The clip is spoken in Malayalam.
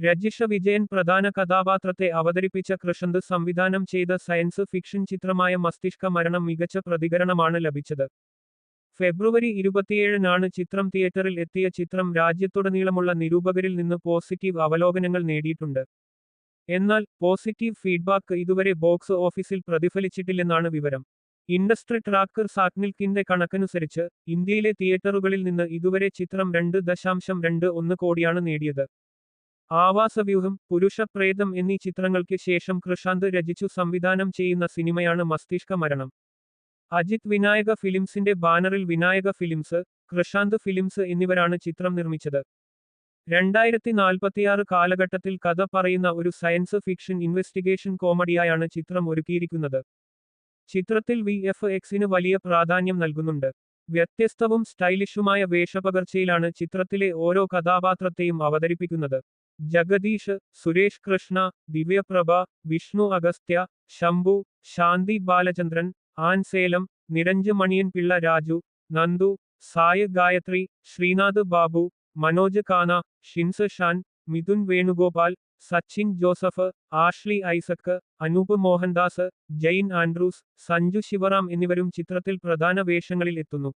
രജിഷ വിജയൻ പ്രധാന കഥാപാത്രത്തെ അവതരിപ്പിച്ച കൃഷന്ത് സംവിധാനം ചെയ്ത സയൻസ് ഫിക്ഷൻ ചിത്രമായ മസ്തിഷ്ക മരണം മികച്ച പ്രതികരണമാണ് ലഭിച്ചത്. ഫെബ്രുവരി 27-നാണ് ചിത്രം തിയേറ്ററിൽ എത്തിയ ചിത്രം രാജ്യത്തുടനീളമുള്ള നിരൂപകരിൽ നിന്ന് പോസിറ്റീവ് അവലോകനങ്ങൾ നേടിയിട്ടുണ്ട്. എന്നാൽ പോസിറ്റീവ് ഫീഡ്ബാക്ക് ഇതുവരെ ബോക്സ് ഓഫീസിൽ പ്രതിഫലിച്ചിട്ടില്ലെന്നാണ് വിവരം. ഇൻഡസ്ട്രി ട്രാക്കർ സാക്നിൽക്കിന്റെ കണക്കനുസരിച്ച് ഇന്ത്യയിലെ തിയേറ്ററുകളിൽ നിന്ന് ഇതുവരെ ചിത്രം 2.21 കോടിയാണ് നേടിയത്. ആവാസവ്യൂഹം, പുരുഷപ്രേതം എന്നീ ചിത്രങ്ങൾക്ക് ശേഷം കൃഷാന്ത് രചിച്ചു സംവിധാനം ചെയ്യുന്ന സിനിമയാണ് മസ്തിഷ്ക മരണം. അജിത് വിനായക ഫിലിംസിന്റെ ബാനറിൽ വിനായക ഫിലിംസ്, കൃഷാന്ത് ഫിലിംസ് എന്നിവരാണ് ചിത്രം നിർമ്മിച്ചത്. 2046 കാലഘട്ടത്തിൽ കഥ പറയുന്ന ഒരു സയൻസ് ഫിക്ഷൻ ഇൻവെസ്റ്റിഗേഷൻ കോമഡിയായാണ് ചിത്രം ഒരുക്കിയിരിക്കുന്നത്. ചിത്രത്തിൽ VFX-ന് വലിയ പ്രാധാന്യം നൽകുന്നുണ്ട്. വ്യത്യസ്തവും സ്റ്റൈലിഷുമായ വേഷപകർച്ചയിലാണ് ചിത്രത്തിലെ ഓരോ കഥാപാത്രത്തെയും അവതരിപ്പിക്കുന്നത്. Jagadish, Suresh Krishna, Divyaprabha, Vishnu Agasthya, Shambhu, Shanthi Balachandran, Ann Salem, Niranj Maniyan Pillai Raju, Nandu, Sai Gayathri, Sreenath Babu, Manoj Kana, Shins Shan, Mithun Venugopal, Sachin Joseph, Ashley Isaac, Anoop Mohandas, Jain Andrews, Sanju Sivaram എന്നിവരും ചിത്രത്തിൽ പ്രധാന വേഷങ്ങളിൽ എത്തുന്നു.